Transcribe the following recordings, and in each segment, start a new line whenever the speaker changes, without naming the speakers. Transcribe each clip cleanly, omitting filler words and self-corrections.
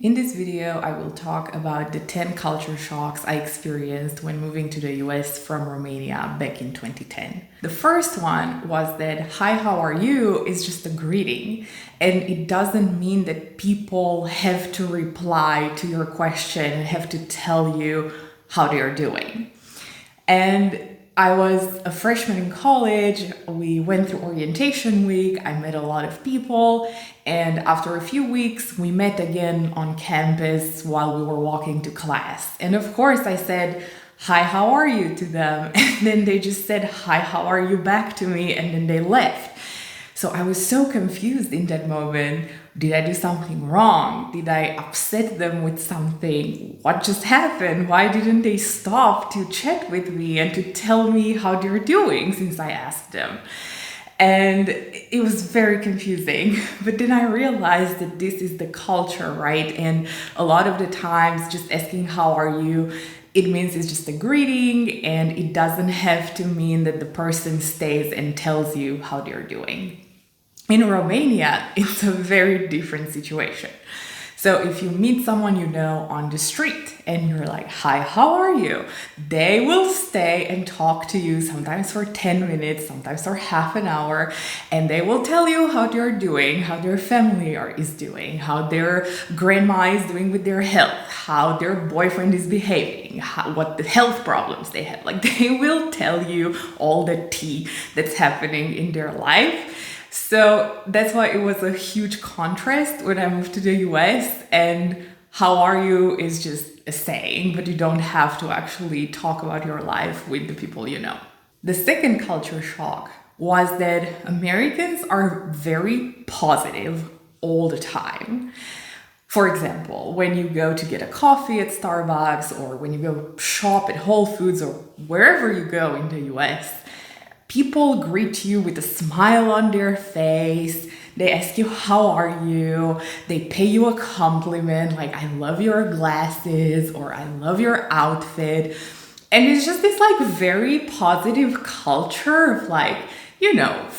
In this video, I will talk about the 10 culture shocks I experienced when moving to the US from Romania back in 2010. The first one was that "Hi, how are you?" is just a greeting, and it doesn't mean that people have to reply to your question and have to tell you how they are doing. And I was a freshman in college. We went through orientation week. I met a lot of people. And after a few weeks, we met again on campus while we were walking to class. And of course, I said, "Hi, how are you?" to them. And then they just said, "Hi, how are you?" back to me. And then they left. So I was so confused in that moment. Did I do something wrong? Did I upset them with something? What just happened? Why didn't they stop to chat with me and to tell me how they're doing since I asked them? And it was very confusing. But then I realized that this is the culture, right? And a lot of the times, just asking how are you, it means it's just a greeting, and it doesn't have to mean that the person stays and tells you how they're doing. In Romania, it's a very different situation. So if you meet someone you know on the street and you're like, "Hi, how are you?" they will stay and talk to you sometimes for 10 minutes, sometimes for half an hour, and they will tell you how they're doing, how their family is doing, how their grandma is doing with their health, how their boyfriend is behaving, what the health problems they have. Like, they will tell you all the tea that's happening in their life. So that's why it was a huge contrast when I moved to the US, and "how are you" is just a saying, but you don't have to actually talk about your life with the people you know. The second culture shock was that Americans are very positive all the time. For example, when you go to get a coffee at Starbucks, or when you go shop at Whole Foods, or wherever you go in the US, people greet you with a smile on their face. They ask you, "How are you?" They pay you a compliment like, "I love your glasses," or "I love your outfit." And it's just this very positive culture of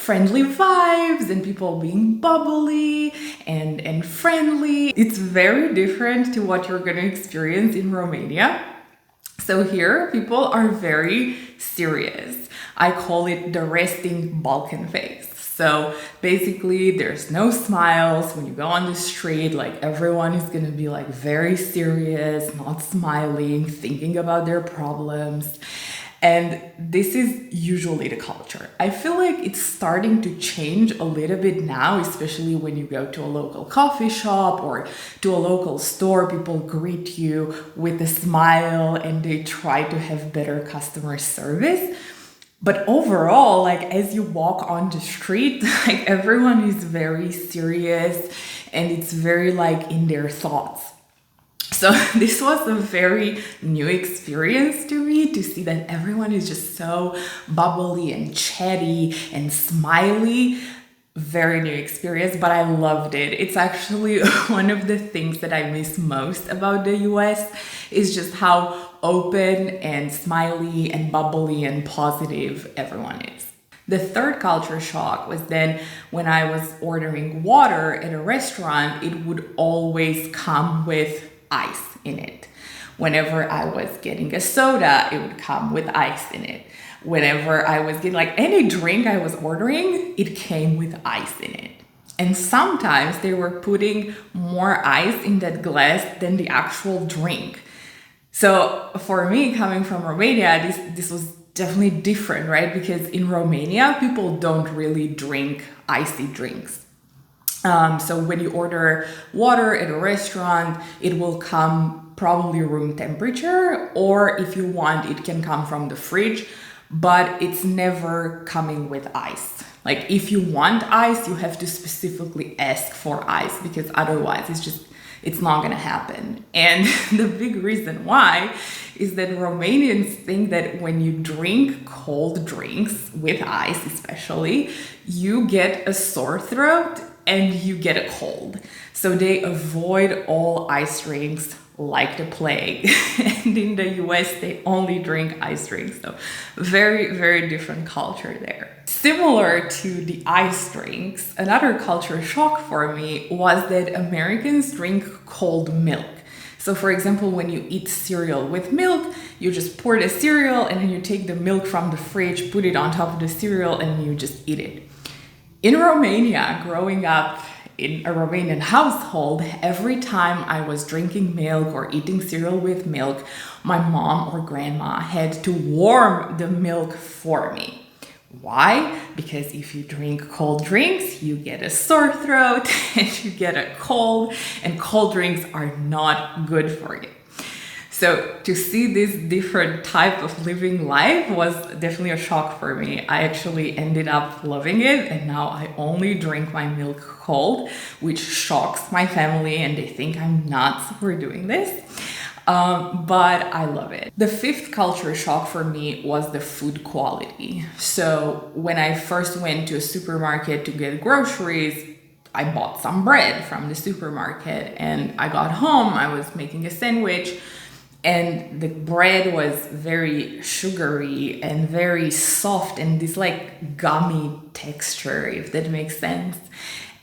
friendly vibes and people being bubbly and friendly. It's very different to what you're going to experience in Romania. So here, people are very serious. I call it the resting Balkan face. So basically, there's no smiles when you go on the street. Everyone is gonna be very serious, not smiling, thinking about their problems. And this is usually the culture. I feel like it's starting to change a little bit now, especially when you go to a local coffee shop or to a local store. People greet you with a smile and they try to have better customer service. But overall, as you walk on the street, everyone is very serious and it's very in their thoughts. So this was a very new experience to me, to see that everyone is just so bubbly and chatty and smiley. Very new experience, but I loved it. It's actually one of the things that I miss most about the US, is just how open and smiley and bubbly and positive everyone is. The third culture shock was then when I was ordering water at a restaurant, it would always come with ice in it. Whenever I was getting a soda, it would come with ice in it. Whenever I was getting any drink I was ordering, it came with ice in it. And sometimes they were putting more ice in that glass than the actual drink. So for me, coming from Romania, this was definitely different, right? Because in Romania, people don't really drink icy drinks. So when you order water at a restaurant, it will come probably room temperature, or if you want, it can come from the fridge, but it's never coming with ice. If you want ice, you have to specifically ask for ice, because otherwise it's not gonna happen. And the big reason why is that Romanians think that when you drink cold drinks with ice especially, you get a sore throat and you get a cold. So they avoid all ice drinks like the plague. And in the US, they only drink ice drinks. So very, very different culture there. Similar to the ice drinks, another culture shock for me was that Americans drink cold milk. So for example, when you eat cereal with milk, you just pour the cereal and then you take the milk from the fridge, put it on top of the cereal, and you just eat it. In Romania, growing up in a Romanian household, every time I was drinking milk or eating cereal with milk, my mom or grandma had to warm the milk for me. Why? Because if you drink cold drinks, you get a sore throat and you get a cold, and cold drinks are not good for you. So to see this different type of living life was definitely a shock for me. I actually ended up loving it, and now I only drink my milk cold, which shocks my family and they think I'm nuts for doing this. But I love it. The fifth culture shock for me was the food quality. So when I first went to a supermarket to get groceries, I bought some bread from the supermarket, and I got home, I was making a sandwich, and the bread was very sugary and very soft and this like gummy texture, if that makes sense.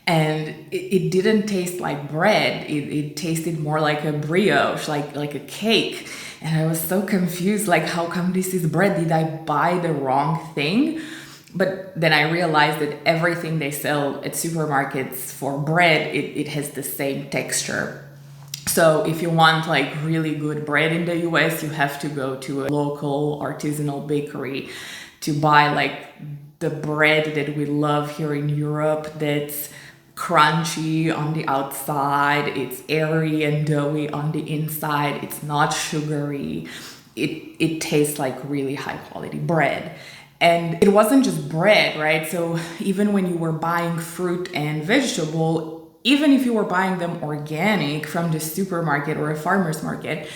And it didn't taste like bread. It tasted more like a brioche, like a cake. And I was so confused, like, how come this is bread? Did I buy the wrong thing? But then I realized that everything they sell at supermarkets for bread, it has the same texture. So if you want like really good bread in the US, you have to go to a local artisanal bakery to buy like the bread that we love here in Europe, that's crunchy on the outside, it's airy and doughy on the inside, it's not sugary, it tastes like really high quality bread. And it wasn't just bread, right? So even when you were buying fruit and vegetable, even if you were buying them organic from the supermarket or a farmer's market,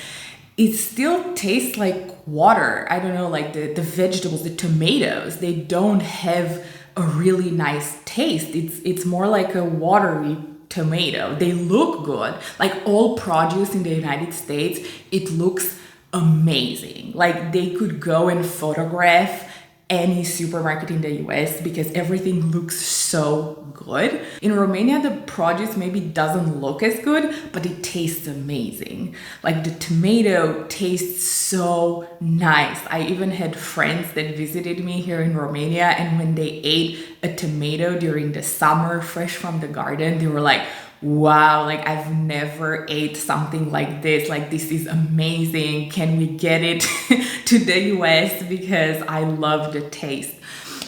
it still tastes like water. I don't know, like the vegetables, the tomatoes, they don't have a really nice taste. It's more like a watery tomato. They look good. Like all produce in the United States, it looks amazing. Like they could go and photograph any supermarket in the US because everything looks so good. In Romania, the produce maybe doesn't look as good, but it tastes amazing. Like the tomato tastes so nice. I even had friends that visited me here in Romania, and when they ate a tomato during the summer fresh from the garden, they were like, wow, like I've never ate something like this. Like this is amazing. Can we get it to the US? Because I love the taste.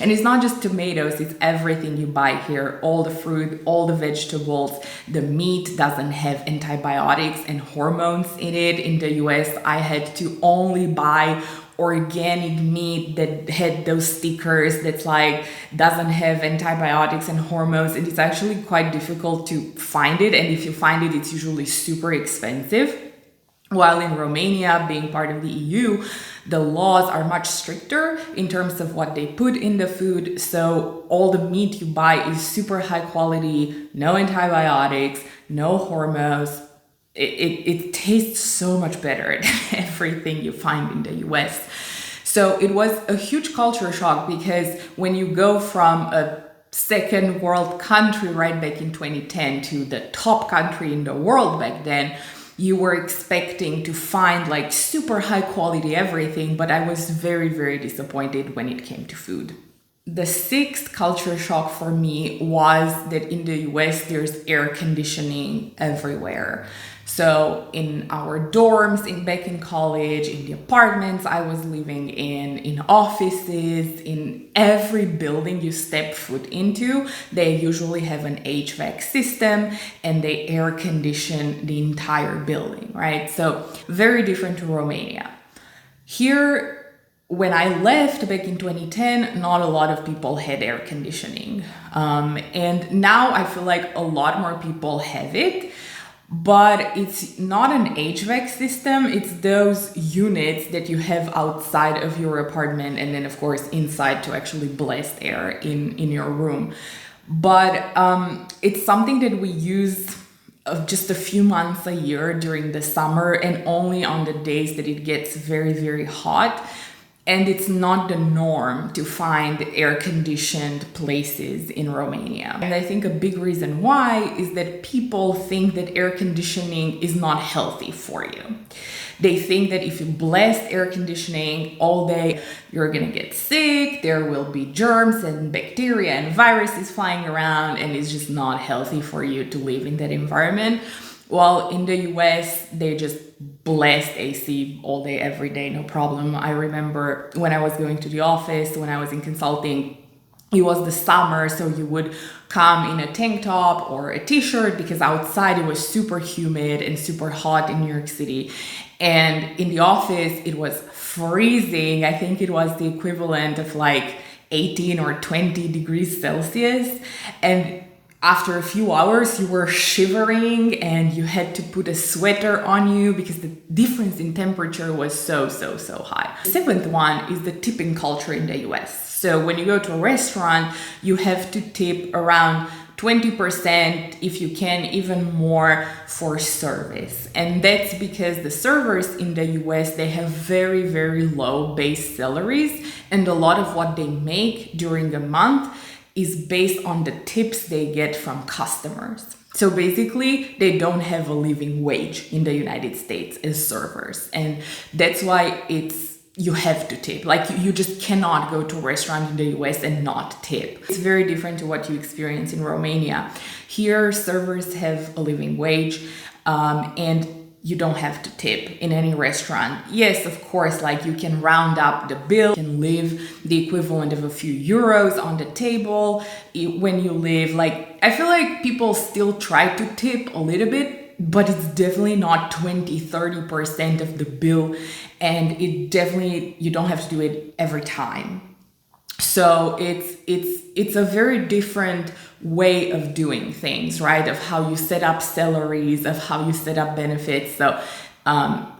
And it's not just tomatoes, it's everything you buy here. All the fruit, all the vegetables. The meat doesn't have antibiotics and hormones in it. In the US, I had to only buy organic meat that had those stickers that's like doesn't have antibiotics and hormones, and it's actually quite difficult to find it, and if you find it, it's usually super expensive. While in Romania, being part of the EU, the laws are much stricter in terms of what they put in the food, so all the meat you buy is super high quality, no antibiotics, no hormones. It tastes so much better than everything you find in the US. So it was a huge culture shock, because when you go from a second world country right back in 2010 to the top country in the world back then, you were expecting to find like super high quality everything, but I was very, very disappointed when it came to food. The sixth culture shock for me was that in the US there's air conditioning everywhere. So in our dorms, back in college, in the apartments I was living in offices, in every building you step foot into, they usually have an HVAC system and they air condition the entire building, right? So very different to Romania. Here, when I left back in 2010, not a lot of people had air conditioning. And now I feel like a lot more people have it. But it's not an HVAC system, it's those units that you have outside of your apartment and then of course inside to actually blast air in your room. But it's something that we use just a few months a year during the summer and only on the days that it gets very, very hot. And it's not the norm to find air-conditioned places in Romania. And I think a big reason why is that people think that air conditioning is not healthy for you. They think that if you blast air conditioning all day, you're gonna get sick, there will be germs and bacteria and viruses flying around, and it's just not healthy for you to live in that environment. Well, in the US, they just blast AC all day, every day, no problem. I remember when I was going to the office, when I was in consulting, it was the summer, so you would come in a tank top or a t-shirt because outside it was super humid and super hot in New York City. And in the office, it was freezing. I think it was the equivalent of like 18 or 20 degrees Celsius. And after a few hours, you were shivering and you had to put a sweater on you because the difference in temperature was so high. The seventh one is the tipping culture in the US. So when you go to a restaurant, you have to tip around 20%, if you can, even more for service. And that's because the servers in the US, they have very, very low base salaries. And a lot of what they make during a month is based on the tips they get from customers. So basically, they don't have a living wage in the United States as servers. And that's why you have to tip. Like you just cannot go to a restaurant in the US and not tip. It's very different to what you experience in Romania. Here, servers have a living wage, and you don't have to tip in any restaurant. Yes, of course, like you can round up the bill, you can leave the equivalent of a few euros on the table when you leave. Like, I feel like people still try to tip a little bit, but it's definitely not 20-30% of the bill. And it definitely, you don't have to do it every time. So it's a very different way of doing things, right? Of how you set up salaries, of how you set up benefits. So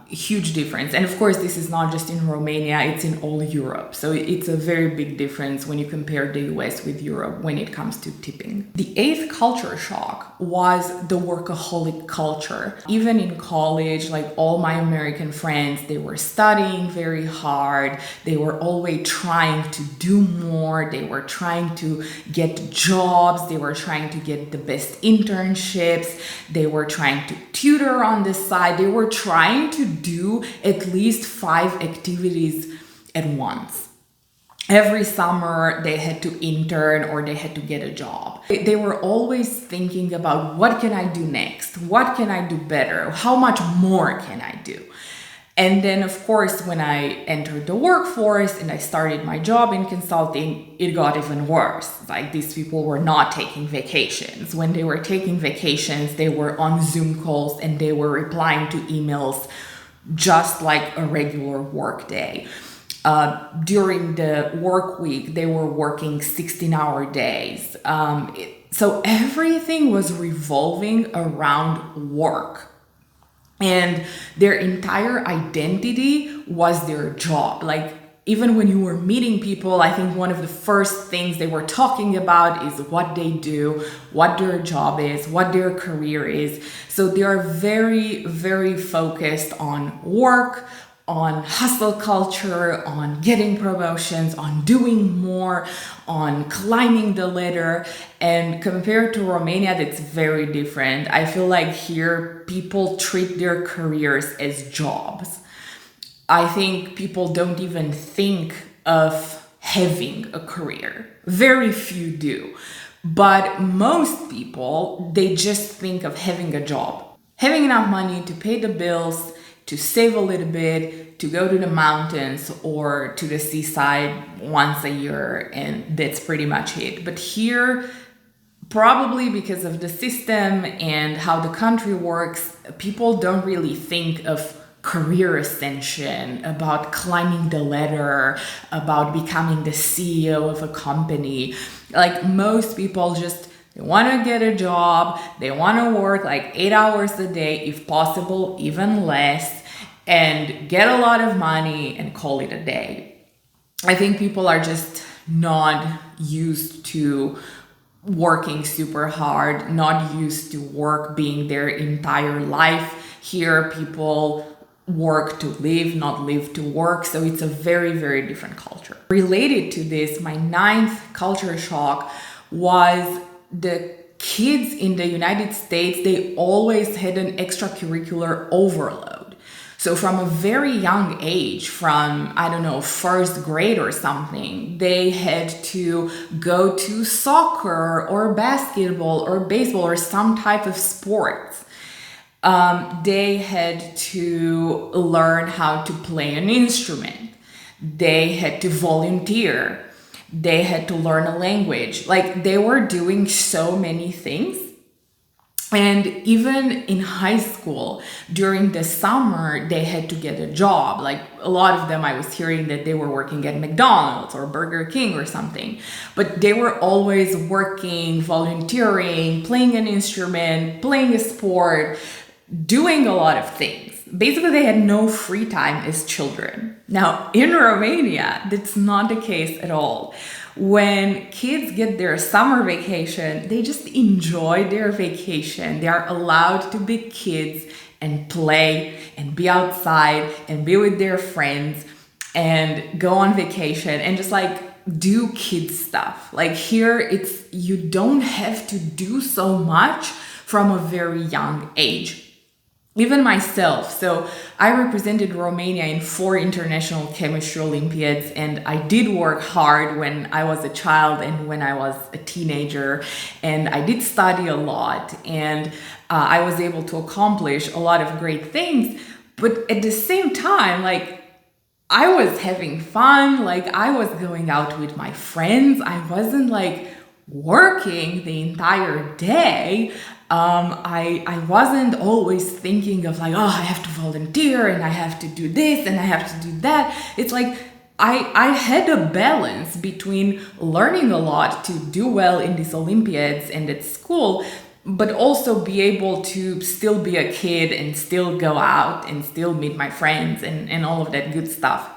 huge difference. And of course, this is not just in Romania, it's in all Europe. So it's a very big difference when you compare the US with Europe when it comes to tipping. The eighth culture shock was the workaholic culture. Even in college, like all my American friends, they were studying very hard. They were always trying to do more. They were trying to get jobs. They were trying to get the best internships. They were trying to tutor on the side. They were trying to do at least 5 activities at once. Every summer they had to intern or they had to get a job. They were always thinking about what can I do next? What can I do better? How much more can I do? And then, of course, when I entered the workforce and I started my job in consulting, it got even worse. Like, these people were not taking vacations. When they were taking vacations, they were on Zoom calls and they were replying to emails just like a regular work day. During the work week, they were working 16-hour days. So everything was revolving around work. And their entire identity was their job. Like, even when you were meeting people, I think one of the first things they were talking about is what they do, what their job is, what their career is. So they are very, very focused on work, on hustle culture, on getting promotions, on doing more, on climbing the ladder. And compared to Romania, that's very different. I feel like here people treat their careers as jobs. I think people don't even think of having a career. Very few do. But most people, they just think of having a job. Having enough money to pay the bills, to save a little bit, to go to the mountains or to the seaside once a year, and that's pretty much it. But here, probably because of the system and how the country works, people don't really think of career ascension, about climbing the ladder, about becoming the CEO of a company. Like, most people just, they want to get a job, they want to work like 8 hours a day, if possible, even less, and get a lot of money and call it a day. I think people are just not used to working super hard, not used to work being their entire life. Here, people work to live, not live to work. So it's a very, very different culture. Related to this, my ninth culture shock was the kids in the United States. They always had an extracurricular overload. So from a very young age, from, I don't know, first grade or something, they had to go to soccer or basketball or baseball or some type of sports. They had to learn how to play an instrument. They had to volunteer. They had to learn a language. Like, they were doing so many things. And even in high school, during the summer, they had to get a job. Like, a lot of them, I was hearing that they were working at McDonald's or Burger King or something. But they were always working, volunteering, playing an instrument, playing a sport, doing a lot of things. Basically, they had no free time as children. Now, in Romania, that's not the case at all. When kids get their summer vacation, they just enjoy their vacation. They are allowed to be kids and play and be outside and be with their friends and go on vacation and just like do kid stuff. Like, here, you don't have to do so much from a very young age. Even myself, so I represented Romania in 4 international chemistry Olympiads, and I did work hard when I was a child and when I was a teenager, and I did study a lot, and I was able to accomplish a lot of great things. But at the same time, like, I was having fun, like, I was going out with my friends. I wasn't like working the entire day. I wasn't always thinking of like, oh, I have to volunteer and I have to do this and I have to do that. It's like I had a balance between learning a lot to do well in these Olympiads and at school, but also be able to still be a kid and still go out and still meet my friends and all of that good stuff.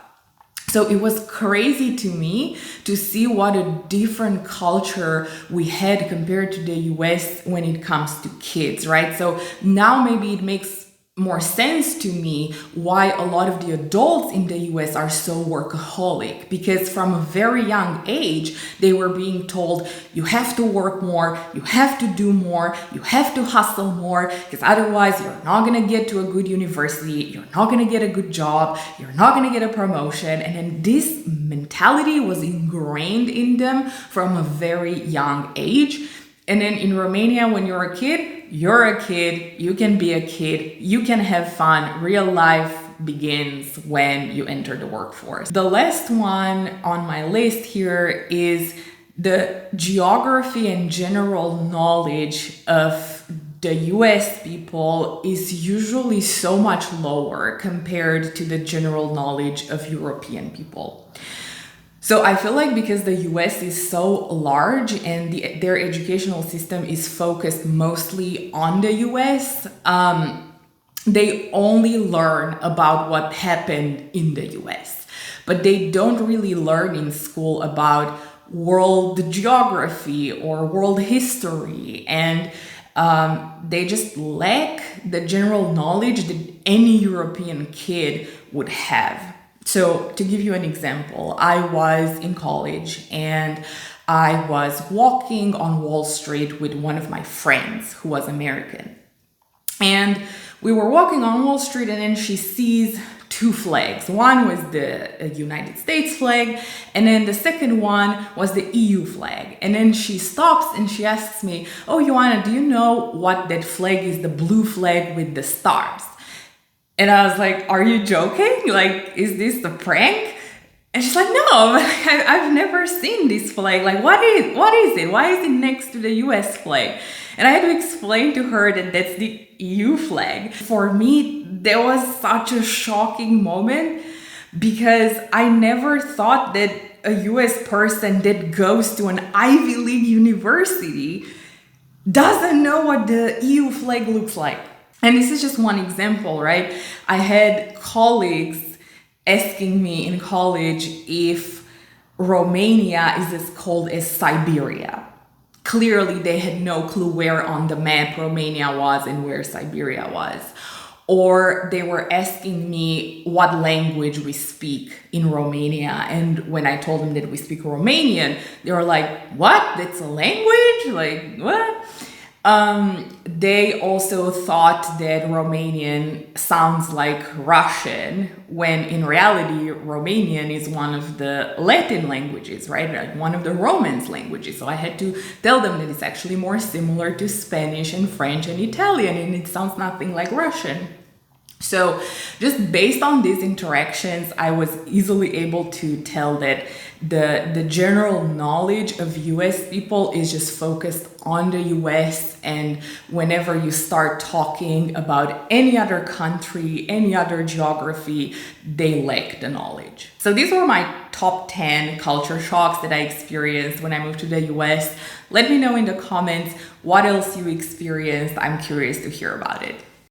So it was crazy to me to see what a different culture we had compared to the US when it comes to kids, right? So now maybe it makes more sense to me why a lot of the adults in the US are so workaholic, because from a very young age, they were being told, you have to work more, you have to do more, you have to hustle more, because otherwise you're not going to get to a good university, you're not going to get a good job, you're not going to get a promotion. And then this mentality was ingrained in them from a very young age. And then in Romania, when you're a kid, you can be a kid, you can have fun. Real life begins when you enter the workforce. The last one on my list here is the geography and general knowledge of the US people is usually so much lower compared to the general knowledge of European people. So I feel like because the US is so large and their educational system is focused mostly on the US, they only learn about what happened in the US. But they don't really learn in school about world geography or world history. And they just lack the general knowledge that any European kid would have. So to give you an example, I was in college and I was walking on Wall Street with one of my friends who was American. And we were walking on Wall Street and then she sees 2 flags. One was the United States flag, and then the second one was the EU flag. And then she stops and she asks me, oh, Ioana, do you know what that flag is? The blue flag with the stars. And I was like, are you joking? Like, is this the prank? And she's like, no, I've never seen this flag. Like, what is it? Why is it next to the US flag? And I had to explain to her that that's the EU flag. For me, that was such a shocking moment because I never thought that a US person that goes to an Ivy League university doesn't know what the EU flag looks like. And this is just one example, right? I had colleagues asking me in college if Romania is as cold as Siberia. clearly they had no clue where on the map Romania was and where Siberia was. Or they were asking me what language we speak in Romania. And when I told them that we speak Romanian, they were like, what? That's a language? Like, what? They also thought that Romanian sounds like Russian, when in reality, Romanian is one of the Latin languages, right? Like one of the Romance languages. So I had to tell them that it's actually more similar to Spanish and French and Italian, and it sounds nothing like Russian. So just based on these interactions, I was easily able to tell that the general knowledge of US people is just focused on the US, and whenever you start talking about any other country, any other geography, they lack the knowledge. So these were my top 10 culture shocks that I experienced when I moved to the US. Let me know in the comments what else you experienced. I'm curious to hear about it.